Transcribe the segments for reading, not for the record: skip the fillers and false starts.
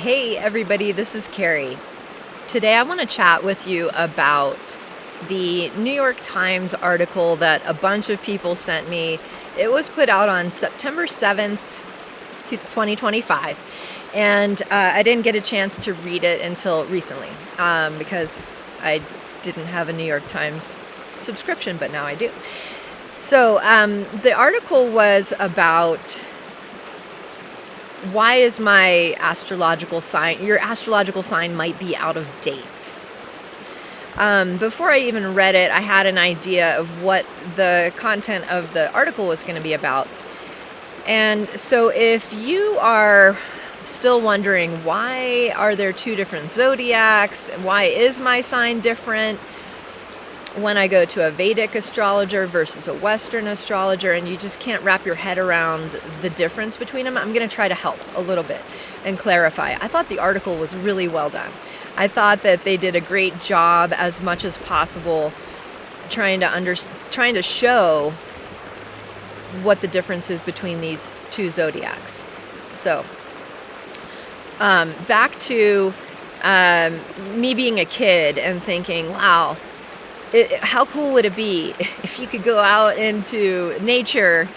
Hey everybody, this is Kerry. Today I want to chat with you about the New York Times article that a bunch of people sent me. It was put out on September 7th, 2025, and I didn't get a chance to read it until recently because I didn't have a New York Times subscription, but now I do. So the article was about why is my astrological sign, your astrological sign might be out of date. Before I even read it, I had an idea of what the content of the article was going to be about. And so if you are still wondering, why are there two different zodiacs? Why is my sign different when I go to a Vedic astrologer versus a Western astrologer, and you just can't wrap your head around the difference between them? I'm going to try to help a little bit and clarify. I thought the article was really well done. I thought that they did a great job, as much as possible, trying to show what the difference is between these two zodiacs. So, back to me being a kid and thinking, wow, how cool would it be if you could go out into nature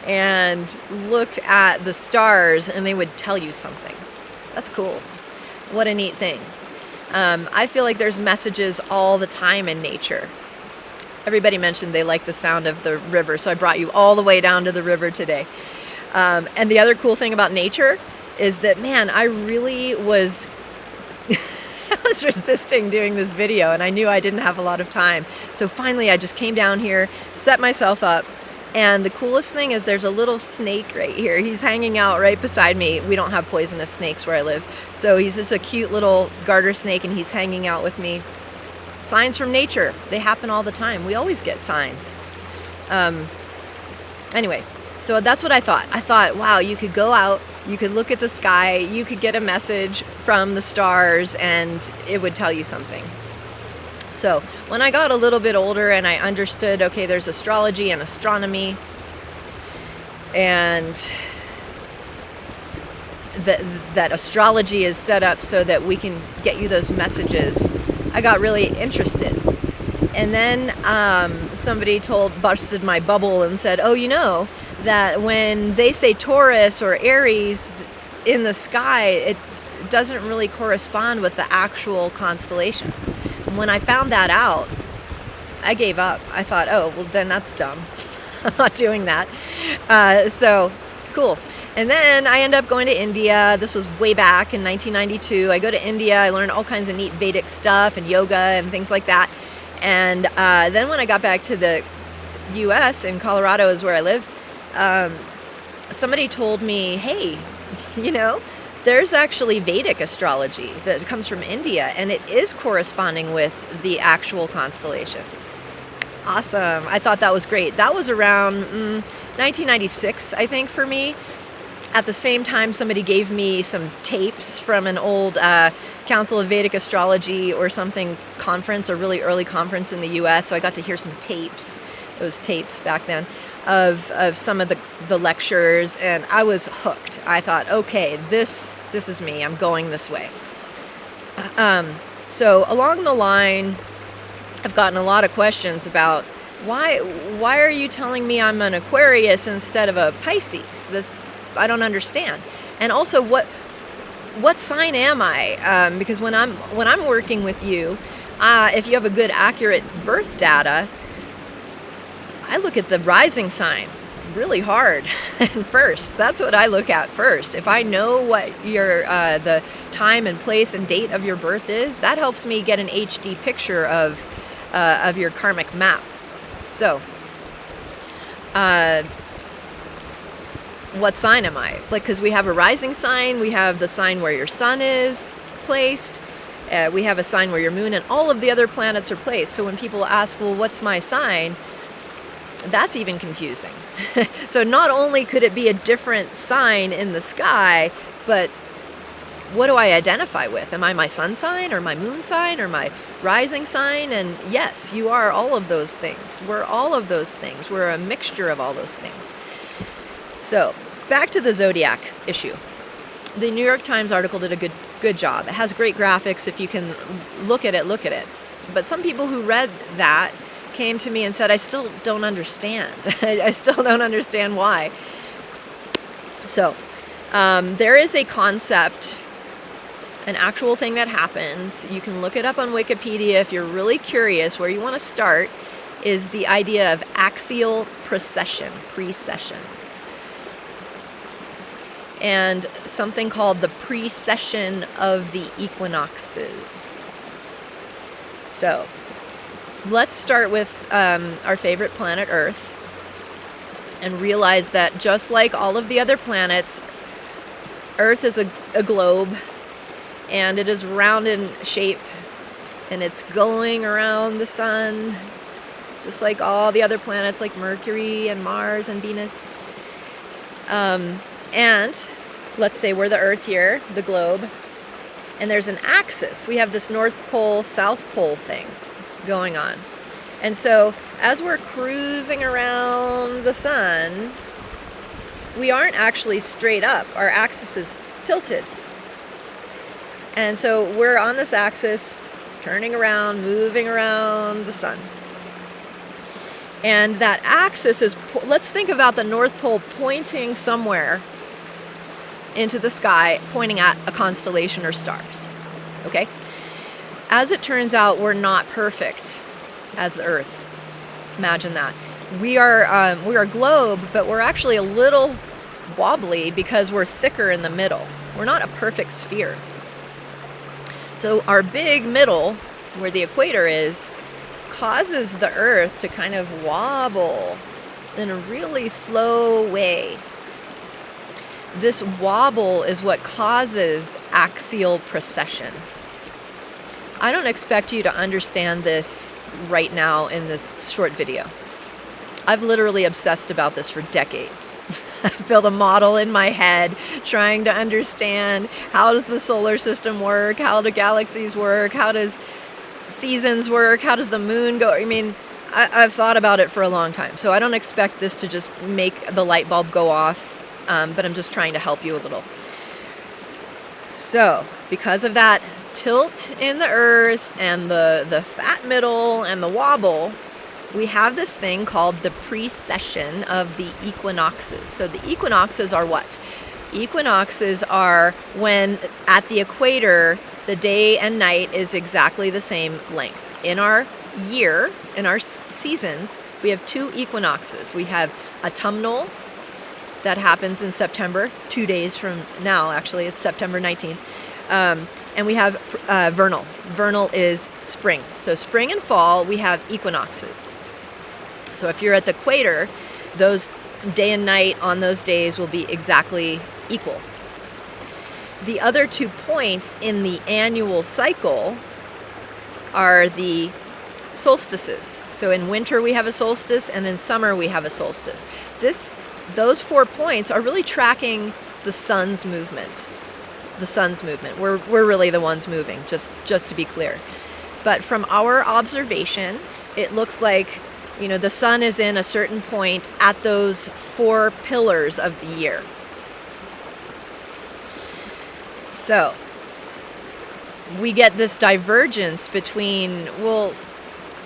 and look at the stars and they would tell you something? That's cool. What a neat thing. I feel like there's messages all the time in nature. Everybody mentioned they like the sound of the river, so I brought you all the way down to the river today. And the other cool thing about nature is that, man, I really was I was resisting doing this video, and I knew I didn't have a lot of time. So finally I just came down here, set myself up, and the coolest thing is there's a little snake right here. He's hanging out right beside me. We don't have poisonous snakes where I live, so he's just a cute little garter snake, and he's hanging out with me. Signs from nature, they happen all the time. We always get signs. Anyway, so that's what I thought. I thought, wow, you could go out, you could look at the sky, you could get a message from the stars, and it would tell you something. So when I got a little bit older and I understood, okay, there's astrology and astronomy, and that astrology is set up so that we can get you those messages, I got really interested. And then somebody busted my bubble and said, oh, you know, that when they say Taurus or Aries in the sky, it doesn't really correspond with the actual constellations. And when I found that out, I gave up. I thought, oh, well, then that's dumb. I'm not doing that. So cool. And then I ended up going to India. This was way back in 1992. I go to India. I learned all kinds of neat Vedic stuff and yoga and things like that. And then when I got back to the U.S., in Colorado is where I live, somebody told me, hey, you know, there's actually Vedic astrology that comes from India, and it is corresponding with the actual constellations. Awesome. I thought that was great. That was around 1996, I think, for me. At the same time, somebody gave me some tapes from an old Council of Vedic Astrology or something conference, a really early conference in the U.S., so I got to hear some tapes. It was tapes back then. Of some of the lectures, and I was hooked. I thought, okay, this is me. I'm going this way. So along the line, I've gotten a lot of questions about why are you telling me I'm an Aquarius instead of a Pisces? I don't understand. And also, what sign am I? Because when I'm working with you, if you have a good, accurate birth data, I look at the rising sign really hard first. That's what I look at first. If I know what your the time and place and date of your birth is, that helps me get an HD picture of your karmic map. So, what sign am I? Like, because we have a rising sign, we have the sign where your sun is placed, we have a sign where your moon and all of the other planets are placed. So when people ask, well, what's my sign? That's even confusing. So not only could it be a different sign in the sky, but what do I identify with? Am I my sun sign or my moon sign or my rising sign? And yes, you are all of those things. We're all of those things. We're a mixture of all those things. So back to the zodiac issue. The New York Times article did a Good job. It has great graphics. If you can look at it, look at it. But some people who read that came to me and said, I still don't understand. I still don't understand why. So there is a concept, an actual thing that happens. You can look it up on Wikipedia if you're really curious. Where you want to start is the idea of axial precession. And something called the precession of the equinoxes. So let's start with our favorite planet Earth and realize that just like all of the other planets, Earth is a globe, and it is round in shape, and it's going around the sun just like all the other planets like Mercury and Mars and Venus. And let's say we're the Earth here, the globe, and there's an axis. We have this North Pole, South Pole thing going on. And so as we're cruising around the sun, we aren't actually straight up. Our axis is tilted. And so we're on this axis, turning around, moving around the sun. And that axis is, let's think about the North Pole pointing somewhere into the sky, pointing at a constellation or stars. Okay? As it turns out, we're not perfect as the Earth. Imagine that. We are a globe, but we're actually a little wobbly because we're thicker in the middle. We're not a perfect sphere. So our big middle, where the equator is, causes the Earth to kind of wobble in a really slow way. This wobble is what causes axial precession. I don't expect you to understand this right now in this short video. I've literally obsessed about this for decades. I've built a model in my head trying to understand how does the solar system work, how do galaxies work, how does seasons work, how does the moon go. I mean, I've thought about it for a long time, so I don't expect this to just make the light bulb go off, but I'm just trying to help you a little. So, because of that tilt in the Earth and the fat middle and the wobble, we have this thing called the precession of the equinoxes. So the equinoxes are what? Equinoxes are when at the equator, the day and night is exactly the same length. In our year, in our seasons, we have two equinoxes. We have autumnal, that happens in September, 2 days from now, actually, it's September 19th. And we have vernal. Vernal is spring. So spring and fall, we have equinoxes. So if you're at the equator, those day and night on those days will be exactly equal. The other 2 points in the annual cycle are the solstices. So in winter we have a solstice, and in summer we have a solstice. Those 4 points are really tracking the sun's movement. The sun's movement. We're really the ones moving, just to be clear. But from our observation, it looks like, the sun is in a certain point at those 4 pillars of the year. So we get this divergence between,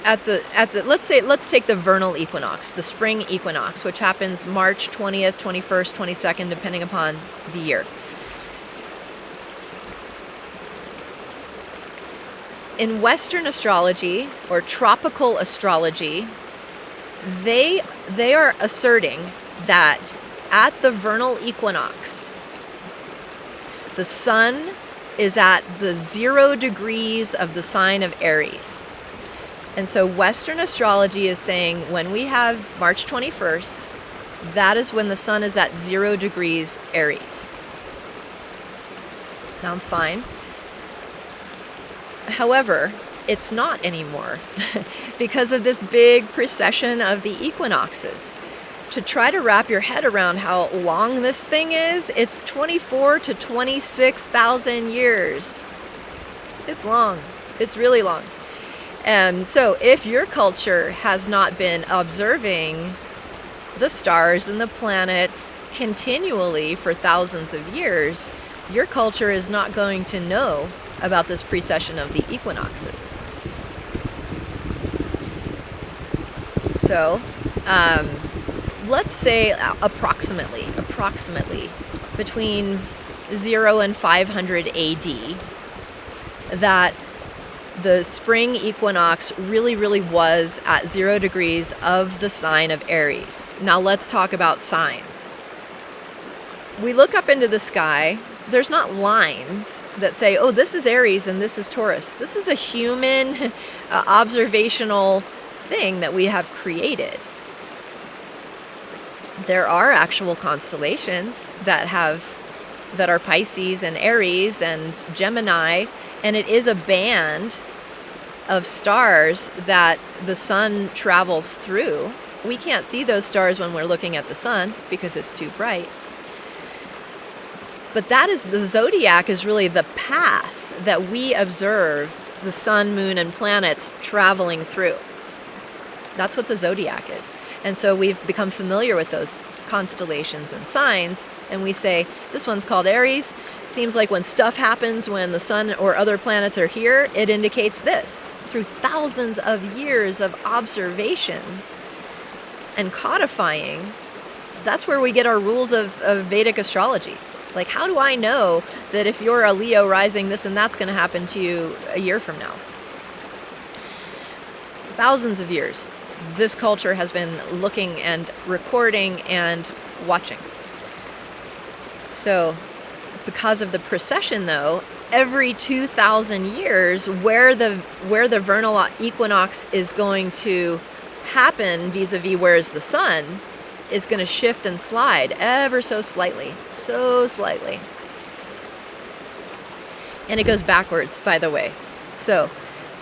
let's take the vernal equinox, the spring equinox, which happens March 20th, 21st, 22nd, depending upon the year. In Western astrology, or tropical astrology, they are asserting that at the vernal equinox, the sun is at the 0 degrees of the sign of Aries. And so Western astrology is saying when we have March 21st, that is when the sun is at 0 degrees Aries. Sounds fine. However, it's not anymore because of this big precession of the equinoxes. To try to wrap your head around how long this thing is, it's 24 to 26,000 years. It's long. It's really long. And so if your culture has not been observing the stars and the planets continually for thousands of years, your culture is not going to know about this precession of the equinoxes. So, let's say approximately between 0 and 500 AD, that the spring equinox really was at 0 degrees of the sign of Aries. Now let's talk about signs. We look up into the sky. There's not lines that say, oh, this is Aries and this is Taurus. This is a human observational thing that we have created. There are actual constellations that are Pisces and Aries and Gemini, and it is a band of stars that the sun travels through. We can't see those stars when we're looking at the sun because it's too bright. But that is, the zodiac is really the path that we observe the sun, moon, and planets traveling through. That's what the zodiac is. And so we've become familiar with those constellations and signs, and we say, this one's called Aries. Seems like when stuff happens, when the sun or other planets are here, it indicates this. Through thousands of years of observations and codifying, that's where we get our rules of Vedic astrology. Like, how do I know that if you're a Leo rising, this and that's going to happen to you a year from now? Thousands of years. This culture has been looking and recording and watching. So, because of the precession, though, every 2,000 years, where the vernal equinox is going to happen vis-a-vis where is the sun, is going to shift and slide ever so slightly. And it goes backwards, by the way. So,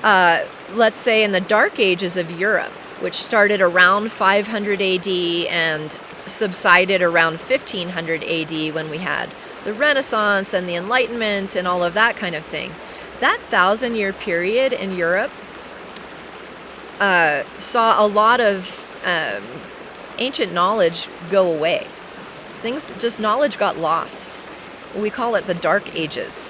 let's say in the Dark Ages of Europe, which started around 500 AD and subsided around 1500 AD when we had the Renaissance and the Enlightenment and all of that kind of thing. That 1,000-year period in Europe saw a lot of ancient knowledge go away. Knowledge got lost. We call it the Dark Ages.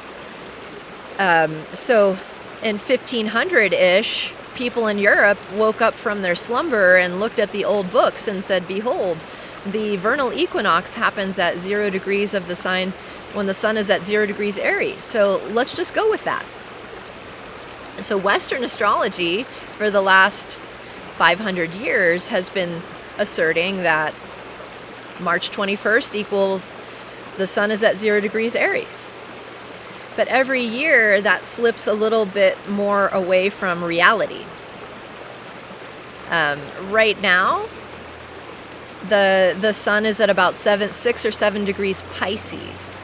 So in 1500-ish, people in Europe woke up from their slumber and looked at the old books and said, behold, the vernal equinox happens at 0 degrees of the sign when the sun is at 0 degrees Aries. So let's just go with that. So Western astrology for the last 500 years has been asserting that March 21st equals the sun is at 0 degrees Aries. But every year that slips a little bit more away from reality. Right now, the sun is at about 6 or 7 degrees Pisces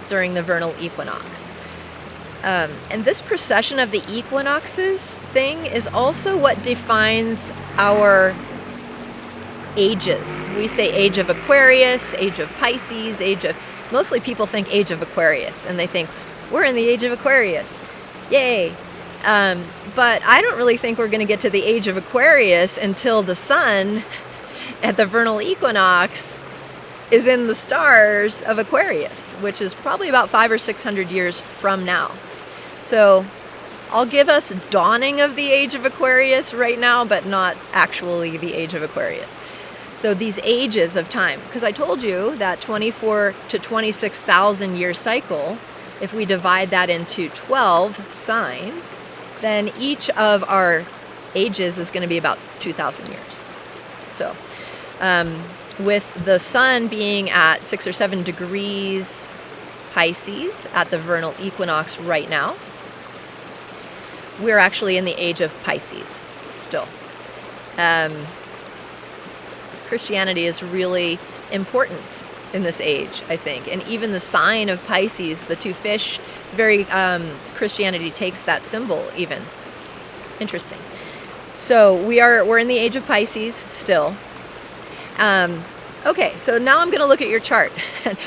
during the vernal equinox. And this precession of the equinoxes thing is also what defines our ages. We say age of Aquarius, age of Pisces, mostly people think age of Aquarius, and they think, we're in the age of Aquarius. Yay. But I don't really think we're going to get to the age of Aquarius until the sun at the vernal equinox is in the stars of Aquarius, which is probably about 500 or 600 years from now. So I'll give us dawning of the age of Aquarius right now, but not actually the age of Aquarius. So these ages of time, because I told you that 24 to 26,000 year cycle, if we divide that into 12 signs, then each of our ages is going to be about 2,000 years. So with the sun being at 6 or 7 degrees Pisces at the vernal equinox right now, we're actually in the age of Pisces still. Christianity is really important in this age, I think. And even the sign of Pisces, the two fish, it's very, Christianity takes that symbol even. Interesting. So we're in the age of Pisces still. Okay, so now I'm going to look at your chart.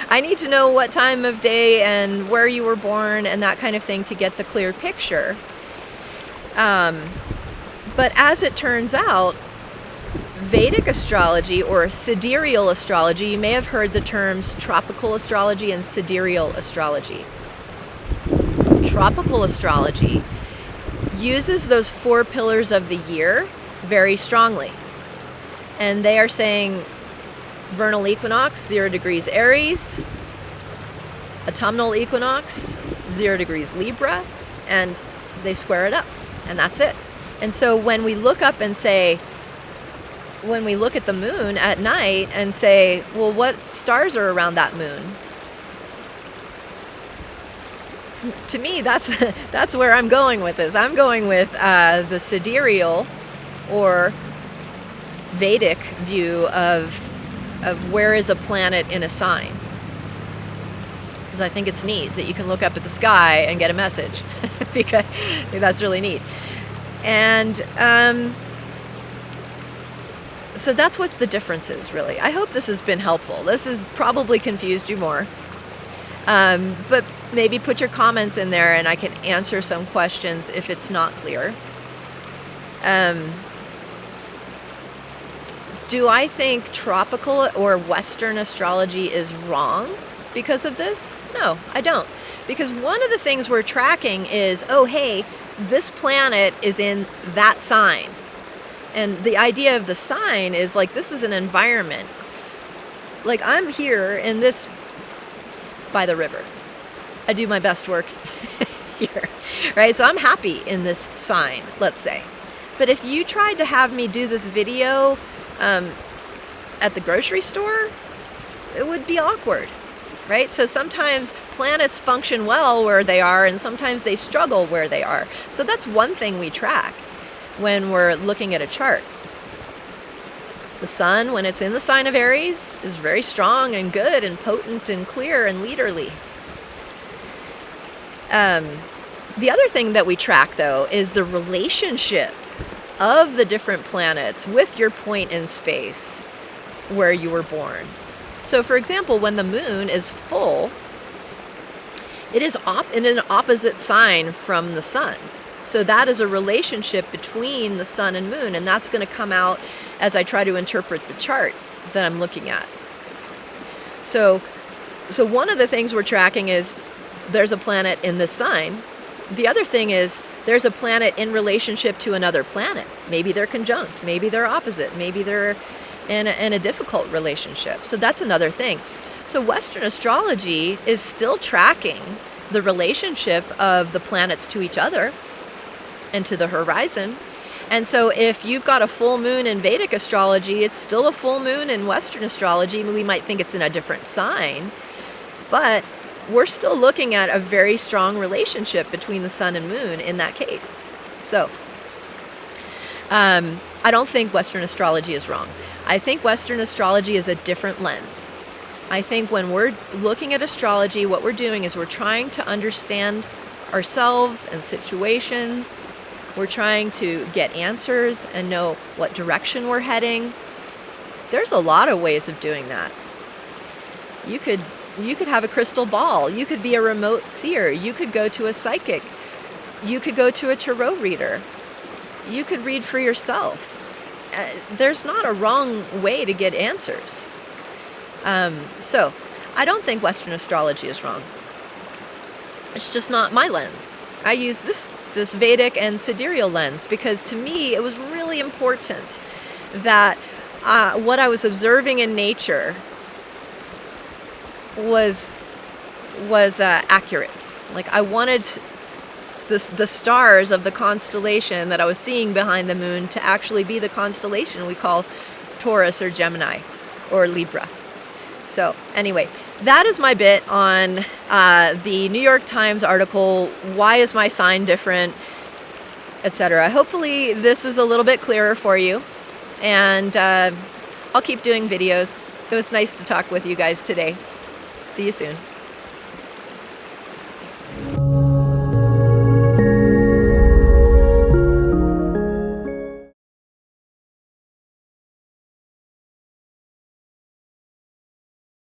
I need to know what time of day and where you were born and that kind of thing to get the clear picture. But as it turns out, Vedic astrology, or sidereal astrology, you may have heard the terms tropical astrology and sidereal astrology. Tropical astrology uses those 4 pillars of the year very strongly. And they are saying vernal equinox, 0 degrees Aries, autumnal equinox, 0 degrees Libra, and they square it up, and that's it. And so when we look up and say, when we look at the moon at night and say, well, what stars are around that moon? To me, that's where I'm going with this. I'm going with the sidereal or Vedic view of where is a planet in a sign. Because I think it's neat that you can look up at the sky and get a message. Because that's really neat. And so that's what the difference is, really. I hope this has been helpful. This has probably confused you more. But maybe put your comments in there and I can answer some questions if it's not clear. Do I think tropical or Western astrology is wrong because of this? No, I don't. Because one of the things we're tracking is, oh, hey, this planet is in that sign. And the idea of the sign is like, this is an environment. Like, I'm here in this, by the river. I do my best work here, right? So I'm happy in this sign, let's say. But if you tried to have me do this video at the grocery store, it would be awkward, right? So sometimes planets function well where they are, and sometimes they struggle where they are. So that's one thing we track when we're looking at a chart. The sun, when it's in the sign of Aries, is very strong and good and potent and clear and leaderly. The other thing that we track, though, is the relationship of the different planets with your point in space where you were born. So, for example, when the moon is full, it is in an opposite sign from the sun. So that is a relationship between the sun and moon, and that's going to come out as I try to interpret the chart that I'm looking at. So one of the things we're tracking is there's a planet in this sign. The other thing is there's a planet in relationship to another planet. Maybe they're conjunct, maybe they're opposite, maybe they're in a difficult relationship. So that's another thing. So Western astrology is still tracking the relationship of the planets to each other and to the horizon. And so if you've got a full moon in Vedic astrology, it's still a full moon in Western astrology. We might think it's in a different sign, but we're still looking at a very strong relationship between the sun and moon in that case. So I don't think Western astrology is wrong. I think Western astrology is a different lens. I think when we're looking at astrology, what we're doing is we're trying to understand ourselves and situations. We're trying to get answers and know what direction we're heading. There's a lot of ways of doing that. You could have a crystal ball. You could be a remote seer. You could go to a psychic. You could go to a tarot reader. You could read for yourself. There's not a wrong way to get answers. So I don't think Western astrology is wrong. It's just not my lens. I use this Vedic and sidereal lens because to me it was really important that what I was observing in nature was accurate. Like, I wanted the stars of the constellation that I was seeing behind the moon to actually be the constellation we call Taurus or Gemini or Libra. So anyway, that is my bit on the New York Times article, Why is my sign different, etc. Hopefully this is a little bit clearer for you, and I'll keep doing videos. It was nice to talk with you guys today. See you soon.